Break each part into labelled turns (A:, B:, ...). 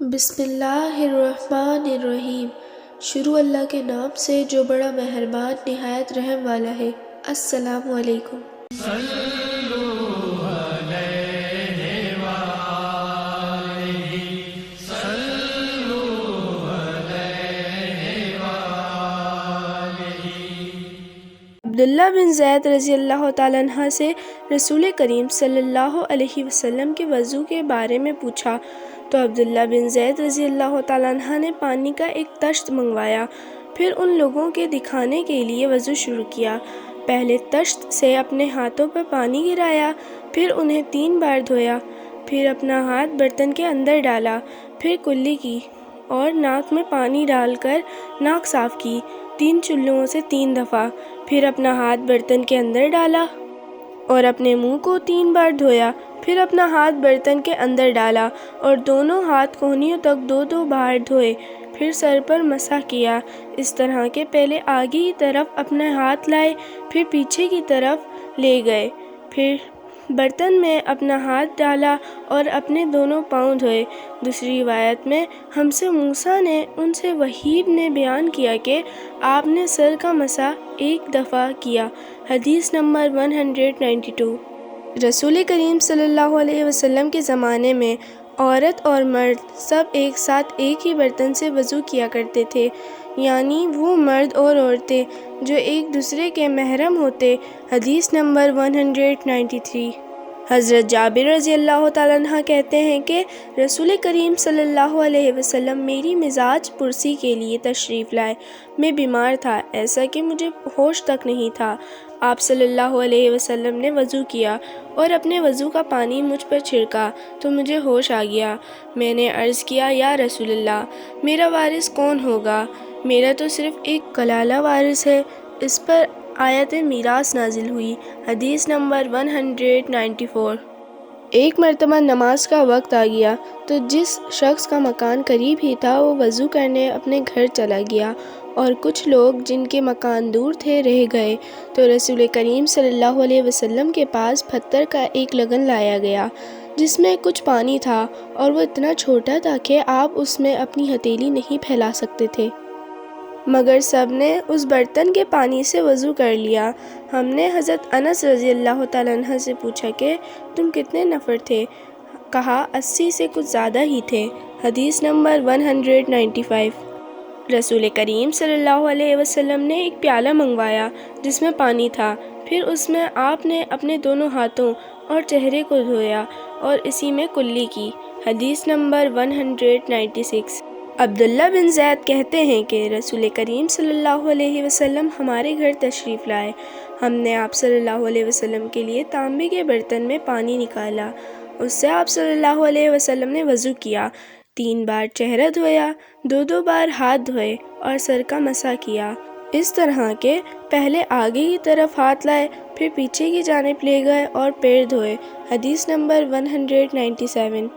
A: بسم اللہ الرحمن الرحیم۔ شروع اللہ کے نام سے جو بڑا مہربان نہایت رحم والا ہے۔ السلام علیکم۔ عبداللہ بن زید رضی اللہ تعالیٰ عنہ سے رسول کریم صلی اللہ علیہ وسلم کے وضو کے بارے میں پوچھا تو عبداللہ بن زید رضی اللہ تعالیٰ عنہ نے پانی کا ایک تشت منگوایا، پھر ان لوگوں کے دکھانے کے لیے وضو شروع کیا۔ پہلے تشت سے اپنے ہاتھوں پر پانی گرایا، پھر انہیں 3 بار دھویا، پھر اپنا ہاتھ برتن کے اندر ڈالا، پھر کلی کی اور ناک میں پانی ڈال کر ناک صاف کی 3 چلوؤں سے 3 دفعہ، پھر اپنا ہاتھ برتن کے اندر ڈالا اور اپنے منہ کو 3 بار دھویا، پھر اپنا ہاتھ برتن کے اندر ڈالا اور دونوں ہاتھ کونیوں تک 2 بار دھوئے، پھر سر پر مسح کیا۔ اس طرح کہ پہلے آگے کی طرف اپنے ہاتھ لائے، پھر پیچھے کی طرف لے گئے، پھر برتن میں اپنا ہاتھ ڈالا اور اپنے دونوں پاؤں دھوئے۔ دوسری روایت میں ہم سے موسیٰ نے ان سے وہیب نے بیان کیا کہ آپ نے سر کا مسح 1 دفعہ کیا۔ حدیث نمبر 192۔ رسول کریم صلی اللہ علیہ وسلم کے زمانے میں عورت اور مرد سب ایک ساتھ ایک ہی برتن سے وضو کیا کرتے تھے، یعنی وہ مرد اور عورتیں جو ایک دوسرے کے محرم ہوتے۔ حدیث نمبر 193۔ حضرت جابر رضی اللہ تعالیٰ عنہ کہتے ہیں کہ رسول کریم صلی اللہ علیہ وسلم میری مزاج پرسی کے لیے تشریف لائے۔ میں بیمار تھا، ایسا کہ مجھے ہوش تک نہیں تھا۔ آپ صلی اللہ علیہ وسلم نے وضو کیا اور اپنے وضو کا پانی مجھ پر چھڑکا تو مجھے ہوش آ گیا۔ میں نے عرض کیا، یا رسول اللہ، میرا وارث کون ہوگا؟ میرا تو صرف ایک کلالہ وارث ہے۔ اس پر آیت میراث نازل ہوئی۔ حدیث نمبر 194۔ ایک مرتبہ نماز کا وقت آ گیا تو جس شخص کا مکان قریب ہی تھا وہ وضو کرنے اپنے گھر چلا گیا، اور کچھ لوگ جن کے مکان دور تھے رہ گئے، تو رسول کریم صلی اللہ علیہ وسلم کے پاس پتھر کا ایک لگن لایا گیا جس میں کچھ پانی تھا، اور وہ اتنا چھوٹا تھا کہ آپ اس میں اپنی ہتھیلی نہیں پھیلا سکتے تھے، مگر سب نے اس برتن کے پانی سے وضو کر لیا۔ ہم نے حضرت انس رضی اللہ تعالیٰ عنہ سے پوچھا کہ تم کتنے نفر تھے؟ کہا 80 سے کچھ زیادہ ہی تھے۔ حدیث نمبر 195۔ رسول کریم صلی اللہ علیہ وسلم نے ایک پیالہ منگوایا جس میں پانی تھا، پھر اس میں آپ نے اپنے دونوں ہاتھوں اور چہرے کو دھویا اور اسی میں کلی کی۔ حدیث نمبر 196۔ عبداللہ بن زید کہتے ہیں کہ رسول کریم صلی اللہ علیہ وسلم ہمارے گھر تشریف لائے۔ ہم نے آپ صلی اللہ علیہ وسلم کے لیے تانبے کے برتن میں پانی نکالا، اس سے آپ صلی اللہ علیہ وسلم نے وضو کیا، 3 بار چہرہ دھویا، 2 بار ہاتھ دھوئے اور سر کا مسح کیا، اس طرح کہ پہلے آگے کی طرف ہاتھ لائے، پھر پیچھے کی جانب لے گئے اور پیر دھوئے۔ حدیث نمبر 197۔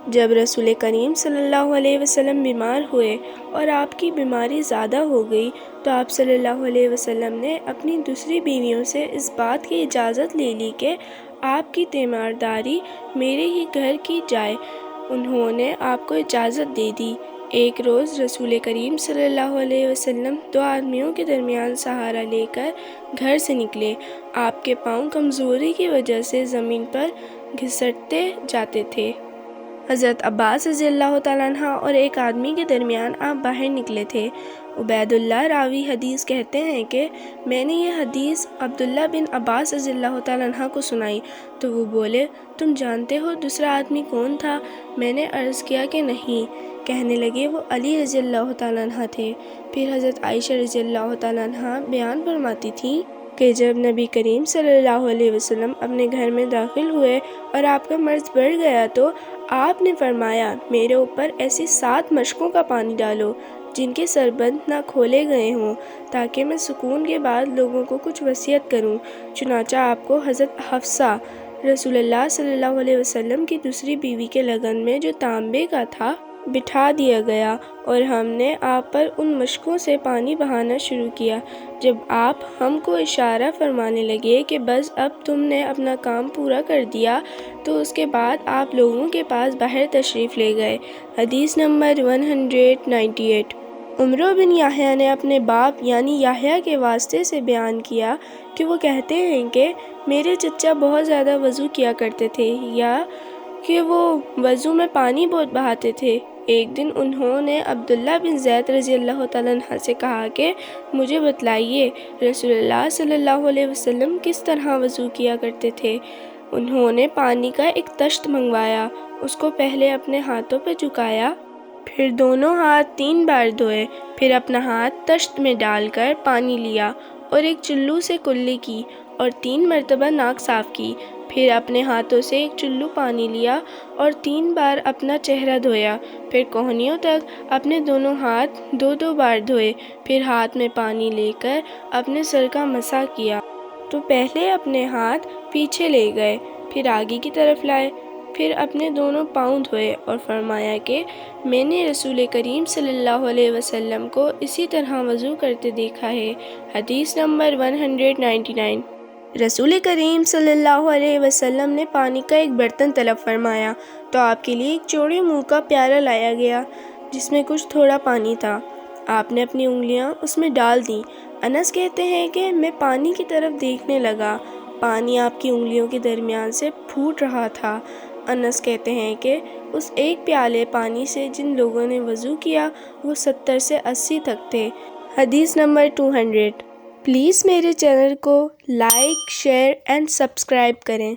A: جب رسول کریم صلی اللہ علیہ وسلم بیمار ہوئے اور آپ کی بیماری زیادہ ہو گئی تو آپ صلی اللہ علیہ وسلم نے اپنی دوسری بیویوں سے اس بات کی اجازت لے لی کہ آپ کی تیمارداری میرے ہی گھر کی جائے۔ انہوں نے آپ کو اجازت دے دی۔ ایک روز رسول کریم صلی اللہ علیہ وسلم 2 آدمیوں کے درمیان سہارا لے کر گھر سے نکلے۔ آپ کے پاؤں کمزوری کی وجہ سے زمین پر گھسٹتے جاتے تھے۔ حضرت عباس رضی اللہ تعالیٰ عنہ اور ایک آدمی کے درمیان آپ باہر نکلے تھے۔ عبید اللہ راوی حدیث کہتے ہیں کہ میں نے یہ حدیث عبداللہ بن عباس رضی اللہ تعالیٰ عنہ کو سنائی تو وہ بولے، تم جانتے ہو دوسرا آدمی کون تھا؟ میں نے عرض کیا کہ نہیں۔ کہنے لگے وہ علی رضی اللہ تعالیٰ عنہ تھے۔ پھر حضرت عائشہ رضی اللہ تعالیٰ عنہ بیان فرماتی تھیں کہ جب نبی کریم صلی اللہ علیہ وسلم اپنے گھر میں داخل ہوئے اور آپ کا مرض بڑھ گیا تو آپ نے فرمایا، میرے اوپر ایسی 7 مشکوں کا پانی ڈالو جن کے سربند نہ کھولے گئے ہوں، تاکہ میں سکون کے بعد لوگوں کو کچھ وصیت کروں۔ چنانچہ آپ کو حضرت حفصہ رسول اللہ صلی اللہ علیہ وسلم کی دوسری بیوی کے لگن میں جو تانبے کا تھا بٹھا دیا گیا اور ہم نے آپ پر ان مشکوں سے پانی بہانا شروع کیا۔ جب آپ ہم کو اشارہ فرمانے لگے کہ بس اب تم نے اپنا کام پورا کر دیا تو اس کے بعد آپ لوگوں کے پاس باہر تشریف لے گئے۔ حدیث نمبر 198۔ عمرو بن یحییٰ نے اپنے باپ یعنی یحییٰ کے واسطے سے بیان کیا کہ وہ کہتے ہیں کہ میرے چچا بہت زیادہ وضو کیا کرتے تھے یا کہ وہ وضو میں پانی بہت بہاتے تھے۔ ایک دن انہوں نے عبداللہ بن زید رضی اللہ تعالیٰ عنہ سے کہا کہ مجھے بتلائیے رسول اللہ صلی اللہ علیہ وسلم کس طرح وضو کیا کرتے تھے۔ انہوں نے پانی کا ایک تشت منگوایا، اس کو پہلے اپنے ہاتھوں پہ جھکایا، پھر دونوں ہاتھ 3 بار دھوئے، پھر اپنا ہاتھ تشت میں ڈال کر پانی لیا اور ایک چلو سے کلی کی اور 3 مرتبہ ناک صاف کی، پھر اپنے ہاتھوں سے ایک چلو پانی لیا اور 3 بار اپنا چہرہ دھویا، پھر کوہنیوں تک اپنے دونوں ہاتھ 2 بار دھوئے، پھر ہاتھ میں پانی لے کر اپنے سر کا مسح کیا تو پہلے اپنے ہاتھ پیچھے لے گئے، پھر آگے کی طرف لائے، پھر اپنے دونوں پاؤں دھوئے اور فرمایا کہ میں نے رسول کریم صلی اللہ علیہ وسلم کو اسی طرح وضو کرتے دیکھا ہے۔ حدیث نمبر 199۔ رسول کریم صلی اللہ علیہ وسلم نے پانی کا ایک برتن طلب فرمایا تو آپ کے لیے ایک چوڑے منہ کا پیالہ لایا گیا جس میں کچھ تھوڑا پانی تھا۔ آپ نے اپنی انگلیاں اس میں ڈال دیں۔ انس کہتے ہیں کہ میں پانی کی طرف دیکھنے لگا، پانی آپ کی انگلیوں کے درمیان سے پھوٹ رہا تھا۔ انس کہتے ہیں کہ اس ایک پیالے پانی سے جن لوگوں نے وضو کیا وہ 70 سے 80 تک تھے۔ حدیث نمبر 200۔ پلیز میرے چینل کو لائک، شیئر اینڈ سبسکرائب کریں۔